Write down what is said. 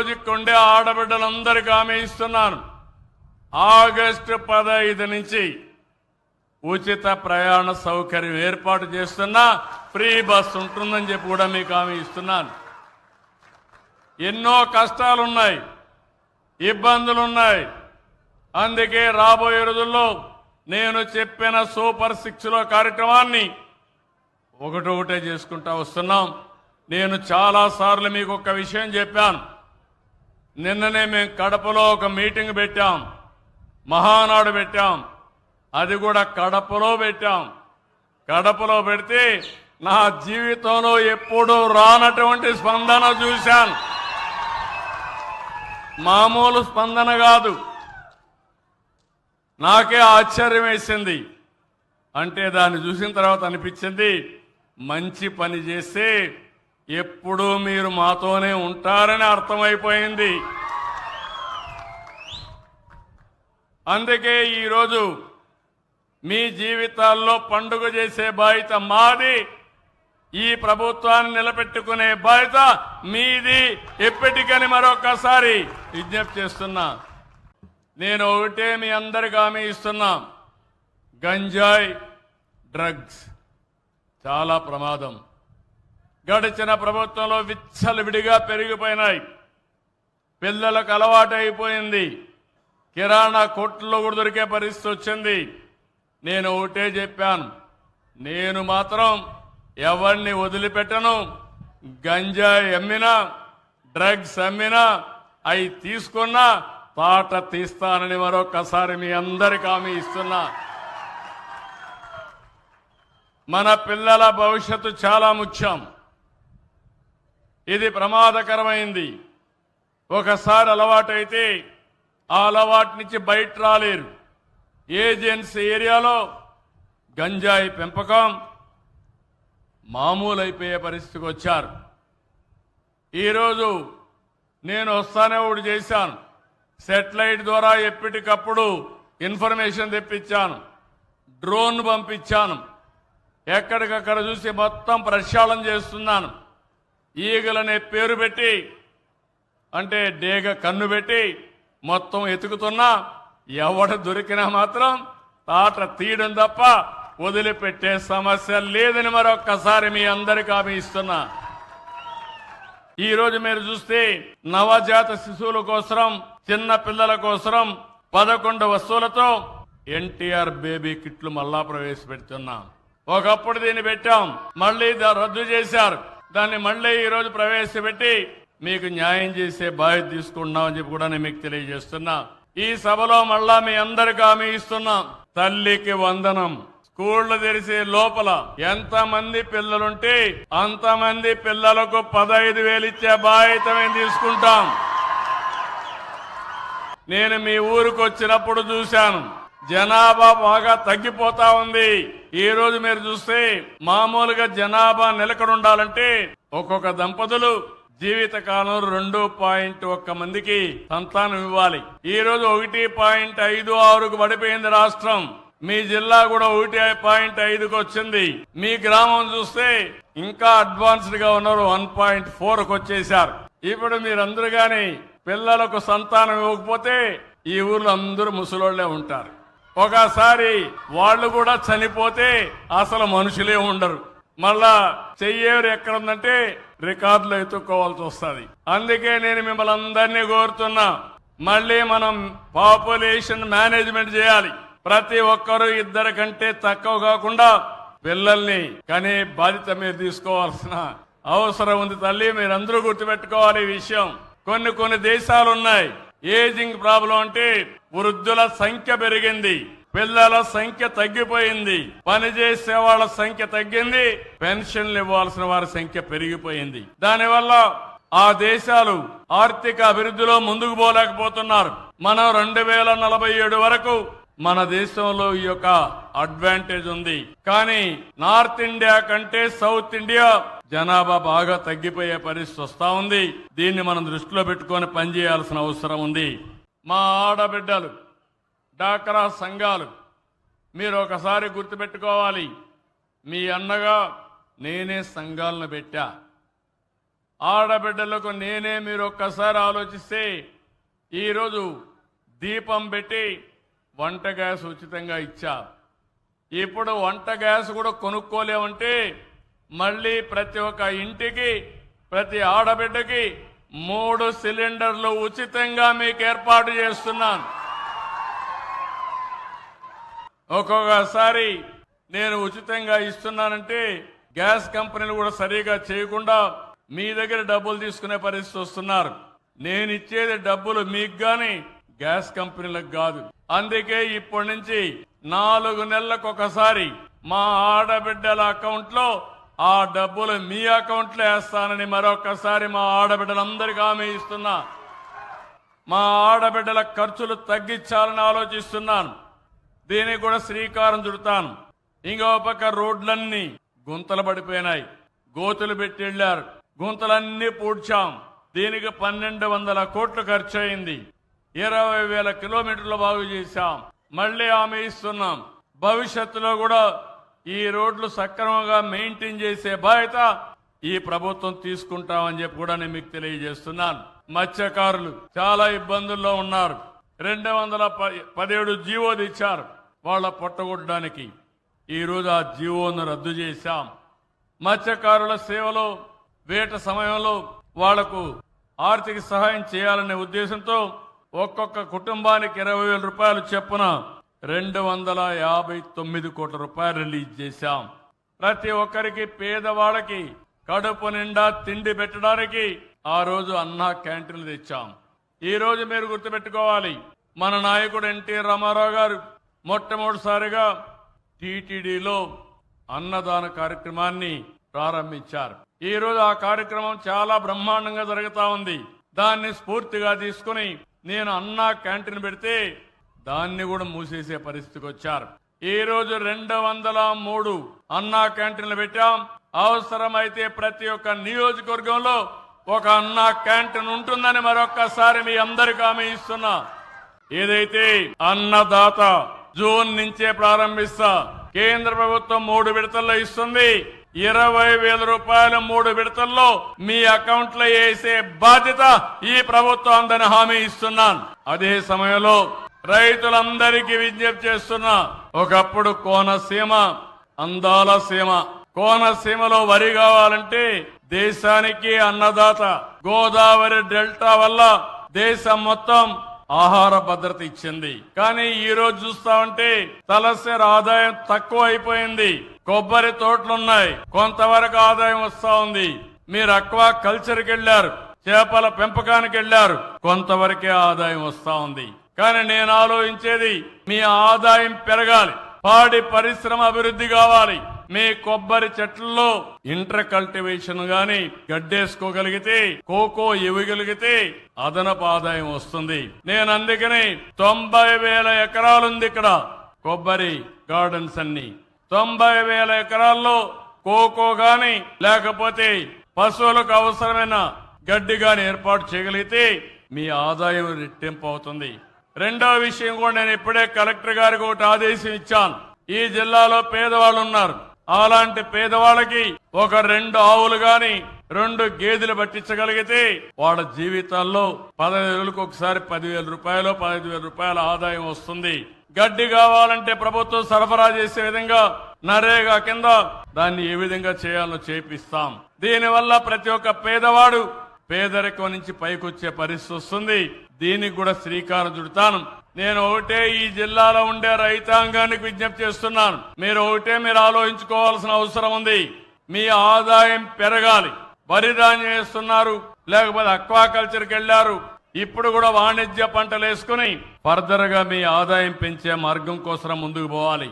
ఈరోజు ఇక్కడుండే ఆడబిడ్డలందరికీ హామీ ఇస్తున్నాను. ఆగస్టు 15 నుంచి ఉచిత ప్రయాణ సౌకర్యం ఏర్పాటు చేస్తున్నా, ఫ్రీ బస్ ఉంటుందని చెప్పి కూడా మీకు హామీ ఇస్తున్నాను. ఎన్నో కష్టాలున్నాయి, ఇబ్బందులున్నాయి. అందుకే రాబోయే రోజుల్లో నేను చెప్పిన సూపర్ 6లో కార్యక్రమాన్ని ఒకటొకటే చేసుకుంటా వస్తున్నాం. నేను చాలాసార్లు మీకు ఒక విషయం చెప్పాను. నిన్ననే మేము కడపలో ఒక మీటింగ్ పెట్టాం, మహానాడు పెట్టాం. అది కూడా కడపలో పెట్టాం. కడపలో పెడితే నా జీవితంలో ఎప్పుడూ రానటువంటి స్పందన చూశాను. మామూలు స్పందన కాదు. నాకే ఆశ్చర్యం వేసింది. అంటే దాన్ని చూసిన తర్వాత అనిపించింది, మంచి పని చేస్తే ఎప్పుడూ మీరు మాతోనే ఉంటారని అర్థమైపోయింది. అందుకే ఈరోజు మీ జీవితాల్లో పండుగ చేసే బాధ్యత మాది, ఈ ప్రభుత్వాన్ని నిలబెట్టుకునే బాధ్యత మీది. ఎప్పటికని మరొకసారి విజ్ఞప్తి చేస్తున్నా. నేను ఒకటే మీ అందరికీ హామీ ఇస్తున్నా, గంజాయి డ్రగ్స్ చాలా ప్రమాదం. గడిచిన ప్రభుత్వంలో విచ్చలవిడిగా పెరిగిపోయినాయి. పిల్లలకు అలవాటు అయిపోయింది. కిరాణా కొట్లో కూడా దొరికే పరిస్థితి వచ్చింది. నేను ఒకటే చెప్పాను, నేను మాత్రం ఎవరిని వదిలిపెట్టను. గంజాయి అమ్మినా, డ్రగ్స్ అమ్మినా, అవి తీసుకున్నా తాట తీస్తానని మరొకసారి మీ అందరికీ హామీ ఇస్తున్నా. మన పిల్లల భవిష్యత్తు చాలా ముఖ్యం. ఇది ప్రమాదకరమైంది. ఒకసారి అలవాటైతే ఆ అలవాటు నుంచి బయట రాలేరు. ఏజెన్సీ ఏరియాలో గంజాయి పెంపకం మామూలు అయిపోయే పరిస్థితికి వచ్చారు. ఈరోజు నేను వస్తానే ఒకటి చేశాను. సెటిలైట్ ద్వారా ఎప్పటికప్పుడు ఇన్ఫర్మేషన్ తెప్పించాను, డ్రోన్ పంపించాను. ఎక్కడికక్కడ చూసి మొత్తం ప్రక్షాళన చేస్తున్నాను. ఈగలనే పేరు పెట్టి, అంటే డేగ కన్ను పెట్టి మొత్తం ఎతుకుతున్నా. ఎవడు దొరికినా మాత్రం తాట తీయడం తప్ప వదిలిపెట్టే సమస్య లేదని మరొక్కసారి మీ అందరికీ హామీ ఇస్తున్నా. ఈరోజు మీరు చూస్తే నవజాత శిశువుల కోసం, చిన్న పిల్లల కోసం 11 వస్తువులతో ఎన్టీఆర్ బేబీ కిట్లు మళ్ళా ప్రవేశపెడుతున్నాం. ఒకప్పుడు దీన్ని పెట్టాం, మళ్ళీ రద్దు చేశారు. దాన్ని మళ్ళీ ఈరోజు ప్రవేశపెట్టి మీకు న్యాయం చేసే బాధ్యత తీసుకుంటున్నామని చెప్పి కూడా నేను మీకు తెలియజేస్తున్నా. ఈ సభలో మళ్ళా మీ అందరికీ హామీ ఇస్తున్నాం, తల్లికి వందనం. స్కూళ్లు తెరిసే లోపల ఎంతమంది పిల్లలుంటే అంతమంది పిల్లలకు 15,000 ఇచ్చే బాధ్యత మేము తీసుకుంటాం. నేను మీ ఊరికి వచ్చినప్పుడు చూశాను, జనాభా బాగా తగ్గిపోతా ఉంది. ఈ రోజు మీరు చూస్తే మామూలుగా జనాభా నిలకడ ఉండాలంటే ఒక్కొక్క దంపతులు జీవితకాలం 2.1 మందికి సంతానం ఇవ్వాలి. ఈ రోజు 1.56కు పడిపోయింది రాష్ట్రం. మీ జిల్లా కూడా 1.5కు వచ్చింది. మీ గ్రామం చూస్తే ఇంకా అడ్వాన్స్డ్ గా ఉన్నారు, 1.4కు వచ్చేశారు. ఇప్పుడు మీరందరూ గాని పిల్లలకు సంతానం ఇవ్వకపోతే ఈ ఊర్లో అందరూ ముసలోళ్లే ఉంటారు. ఒకసారి వాళ్ళు కూడా చనిపోతే అసలు మనుషులే ఉండరు. మళ్ళా చెయ్యేరు ఎక్కడుందంటే రికార్డులో ఎత్తుక్కోవాల్సి వస్తుంది. అందుకే నేను మిమ్మల్ని అందరినీ కోరుతున్నా, మళ్ళీ మనం పాపులేషన్ మేనేజ్మెంట్ చేయాలి. ప్రతి ఒక్కరూ 2 కంటే తక్కువ కాకుండా పిల్లల్ని కనే బాధ్యత మీరు తీసుకోవాల్సిన అవసరం ఉంది. తల్లి, మీరందరూ గుర్తుపెట్టుకోవాలి ఈ విషయం. కొన్ని దేశాలు ఉన్నాయి, ఏజింగ్ ప్రాబ్లం అంటే వృద్ధుల సంఖ్య పెరిగింది, పిల్లల సంఖ్య తగ్గిపోయింది, పనిచేసే వాళ్ళ సంఖ్య తగ్గింది, పెన్షన్లు ఇవ్వాల్సిన వారి సంఖ్య పెరిగిపోయింది. దానివల్ల ఆ దేశాలు ఆర్థిక అభివృద్ధిలో ముందుకు పోలేకపోతున్నారు. మనం 2047 వరకు మన దేశంలో ఈ యొక్క అడ్వాంటేజ్ ఉంది. కానీ నార్త్ ఇండియా కంటే సౌత్ ఇండియా జనాభా బాగా తగ్గిపోయే పరిస్థితి వస్తా ఉంది. దీన్ని మనం దృష్టిలో పెట్టుకొని పనిచేయాల్సిన అవసరం ఉంది. మా ఆడబిడ్డలు, డాక్రా సంఘాలు, మీరు ఒకసారి గుర్తుపెట్టుకోవాలి, మీ అన్నగా నేనే సంఘాలను పెట్టా. ఆడబిడ్డలకు నేనే మీరు ఒక్కసారి ఆలోచిస్తే ఈరోజు దీపం పెట్టి వంట గ్యాస్ ఉచితంగా ఇచ్చా. ఇప్పుడు వంట గ్యాస్ కూడా కొనుక్కోలేమంటే మళ్ళీ ప్రతి ఒక్క ఇంటికి ప్రతి ఆడబిడ్డకి 3 సిలిండర్లు ఉచితంగా మీకు ఏర్పాటు చేస్తున్నాను. ఒక్కొక్కసారి నేను ఉచితంగా ఇస్తున్నానంటే గ్యాస్ కంపెనీలు కూడా సరిగా చేయకుండా మీ దగ్గర డబ్బులు తీసుకునే పరిస్థితి వస్తున్నారు. నేను ఇచ్చేది డబ్బులు మీకు గాని గ్యాస్ కంపెనీలకు కాదు. అందుకే ఇప్పటి నుంచి 4 నెలలకు ఒకసారి మా ఆడబిడ్డల అకౌంట్ లో ఆ డబ్బులు మీ అకౌంట్ లో వేస్తానని మరొకసారి మా ఆడబిడ్డలందరికీ హామీ ఇస్తున్నా. మా ఆడబిడ్డల ఖర్చులు తగ్గించాలని ఆలోచిస్తున్నాను. దీనికి కూడా శ్రీకారం చుడతాను. ఇంకో పక్క రోడ్లన్నీ గుంతలు పడిపోయినాయి, గోతులు పెట్టి వెళ్లారు, గుంతలన్నీ పూడ్చాం. దీనికి 1200 కోట్లు ఖర్చు అయింది. 20,000 కిలోమీటర్లు బాగు చేశాం. మళ్లీ హామీ ఇస్తున్నాం, భవిష్యత్తులో కూడా ఈ రోడ్లు సక్రమంగా మెయింటైన్ చేసే బాధ్యత ఈ ప్రభుత్వం తీసుకుంటామని చెప్పి కూడా నేను మీకు తెలియజేస్తున్నాను. మత్స్యకారులు చాలా ఇబ్బందుల్లో ఉన్నారు. 217 జీవో తెచ్చారు వాళ్ళ పొట్టగొట్టడానికి. ఈరోజు ఆ జీవోను రద్దు చేశాం. మత్స్యకారుల సేవలో వేట సమయంలో వాళ్లకు ఆర్థిక సహాయం చేయాలనే ఉద్దేశంతో ఒక్కొక్క కుటుంబానికి 20,000 రూపాయలు చొప్పున 259 కోట్ల రూపాయలు రిలీజ్ చేశాం. ప్రతి ఒక్కరికి పేదవాళ్ళకి కడుపు నిండా తిండి పెట్టడానికి ఆ రోజు అన్నా క్యాంటీన్లు తెచ్చాం. ఈ రోజు మీరు గుర్తుపెట్టుకోవాలి, మన నాయకుడు ఎన్టీ రామారావు గారు మొట్టమొదటిసారిగా టీటీడీలో అన్నదాన కార్యక్రమాన్ని ప్రారంభించారు. ఈ రోజు ఆ కార్యక్రమం చాలా బ్రహ్మాండంగా జరుగుతా ఉంది. దాన్ని స్ఫూర్తిగా తీసుకుని నేను అన్నా క్యాంటీన్ పెడితే దాన్ని కూడా మూసేసే పరిస్థితికి వచ్చారు. ఈ రోజు 203 అన్నా క్యాంటీన్లు పెట్టాం. అవసరమైతే ప్రతి ఒక్క నియోజకవర్గంలో ఒక అన్నా క్యాంటీన్ ఉంటుందని మరొక్కసారి మీ అందరికీ హామీ ఇస్తున్నా. ఏదైతే అన్నదాత జూన్ నుంచే ప్రారంభిస్తా. కేంద్ర ప్రభుత్వం 3 విడతల్లో ఇస్తుంది. 20,000 రూపాయలు 3 విడతల్లో మీ అకౌంట్ లో వేసే బాధ్యత ఈ ప్రభుత్వం అందని హామీ ఇస్తున్నాను. అదే సమయంలో రైతులందరికీ విజ్ఞప్తి చేస్తున్నా. ఒకప్పుడు కోనసీమ అందాల సీమ. కోనసీమలో వరి కావాలంటే దేశానికి అన్నదాత. గోదావరి డెల్టా వల్ల దేశం మొత్తం ఆహార భద్రత ఇచ్చింది. కానీ ఈ రోజు చూస్తా ఉంటే తలసరి ఆదాయం తక్కువ అయిపోయింది. కొబ్బరి తోటలున్నాయి, కొంతవరకు ఆదాయం వస్తా ఉంది. మీరు అక్వా కల్చర్కి వెళ్లారు, చేపల పెంపకానికి వెళ్లారు, కొంతవరకే ఆదాయం వస్తా ఉంది. కానీ నేను ఆలోచించేది మీ ఆదాయం పెరగాలి, పాడి పరిశ్రమ అభివృద్ధి కావాలి. మీ కొబ్బరి చెట్లలో ఇంటర్ కల్టివేషన్ గాని గడ్డేసుకోగలిగితే, కోకో ఇవ్వగలిగితే అదనపు ఆదాయం వస్తుంది. నేను అందుకని 90,000 ఎకరాలుంది ఇక్కడ కొబ్బరి గార్డెన్స్ అన్ని. 90,000 ఎకరాల్లో కోకో గాని లేకపోతే పశువులకు అవసరమైన గడ్డి గాని ఏర్పాటు చేయగలిగితే మీ ఆదాయం రెట్టింపు అవుతుంది. రెండవ విషయం కూడా నేను ఇప్పుడే కలెక్టర్ గారికి ఒకటి ఆదేశం ఇచ్చాను. ఈ జిల్లాలో పేదవాళ్ళు ఉన్నారు. అలాంటి పేదవాళ్ళకి ఒక 2 ఆవులు గాని 2 గేదెలు పట్టించగలిగితే వాళ్ళ జీవితాల్లో 15 రోజులకు ఒకసారి 10,000 రూపాయలు 15,000 రూపాయల ఆదాయం వస్తుంది. గడ్డి కావాలంటే ప్రభుత్వం సరఫరా చేసే విధంగా నరేగా కింద దాన్ని ఏ విధంగా చేయాలో చేపిస్తాం. దీనివల్ల ప్రతి ఒక్క పేదవాడు పేదరికం నుంచి పైకొచ్చే పరిస్థితి వస్తుంది. దీనికి కూడా శ్రీకారం చుడతాను. నేను ఒకటే ఈ జిల్లాలో ఉండే రైతాంగానికి విజ్ఞప్తి చేస్తున్నాను. మీరు ఆలోచించుకోవాల్సిన అవసరం ఉంది. మీ ఆదాయం పెరగాలి. వరి ధాన్యం వేస్తున్నారు, లేకపోతే అక్వాకల్చర్కి వెళ్లారు, ఇప్పుడు కూడా వాణిజ్య పంటలు వేసుకుని ఫర్దర్ గా మీ ఆదాయం పెంచే మార్గం కోసం ముందుకు పోవాలి.